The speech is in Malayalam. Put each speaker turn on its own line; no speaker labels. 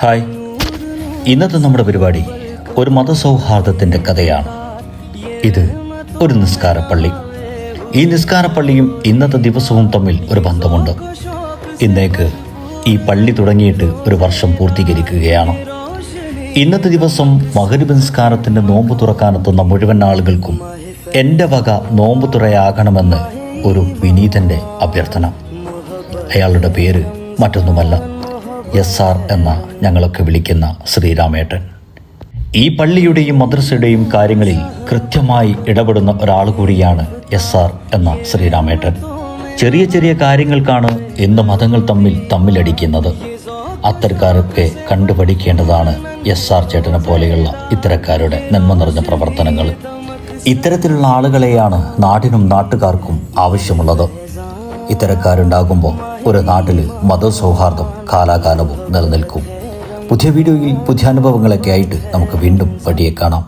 ഹായ്, ഇന്നത്തെ നമ്മുടെ പരിപാടി ഒരു മതസൗഹാർദ്ദത്തിൻ്റെ കഥയാണ്. ഇത് ഒരു നിസ്കാരപ്പള്ളി. ഈ നിസ്കാരപ്പള്ളിയും ഇന്നത്തെ ദിവസവും തമ്മിൽ ഒരു ബന്ധമുണ്ട്. ഇന്നേക്ക് ഈ പള്ളി തുടങ്ങിയിട്ട് ഒരു വർഷം പൂർത്തീകരിക്കുകയാണ്. ഇന്നത്തെ ദിവസം മഗ്‌രിബ് നിസ്കാരത്തിൻ്റെ നോമ്പ് തുറക്കാനെത്തുന്ന മുഴുവൻ ആളുകൾക്കും എൻ്റെ വക നോമ്പ് തുറയാകണമെന്ന് ഒരു വിനീതൻ്റെ അഭ്യർത്ഥന. അയാളുടെ പേര് മറ്റൊന്നുമല്ല, SR എന്ന ഞങ്ങളൊക്കെ വിളിക്കുന്ന ശ്രീരാമേട്ടൻ. ഈ പള്ളിയുടെയും മദ്രസയുടെയും കാര്യങ്ങളിൽ കൃത്യമായി ഇടപെടുന്ന ഒരാൾ കൂടിയാണ് SR എന്ന ശ്രീരാമേട്ടൻ. ചെറിയ ചെറിയ കാര്യങ്ങൾക്കാണ് ഇന്ന് മതങ്ങൾ തമ്മിലടിക്കുന്നത്. അത്തരക്കാരൊക്കെ കണ്ടുപഠിക്കേണ്ടതാണ് SR ചേട്ടനെ പോലെയുള്ള ഇത്തരക്കാരുടെ നന്മ നിറഞ്ഞ പ്രവർത്തനങ്ങൾ. ഇത്തരത്തിലുള്ള ആളുകളെയാണ് നാടിനും നാട്ടുകാർക്കും ആവശ്യമുള്ളത്. ഇത്തരക്കാരുണ്ടാകുമ്പോൾ ഒരു നാട്ടിൽ മതസൗഹാർദ്ദം കാലാകാലവും നിലനിൽക്കും. പുതിയ വീഡിയോയിൽ പുതിയ അനുഭവങ്ങളൊക്കെ ആയിട്ട് നമുക്ക് വീണ്ടും വഴിയെ കാണാം.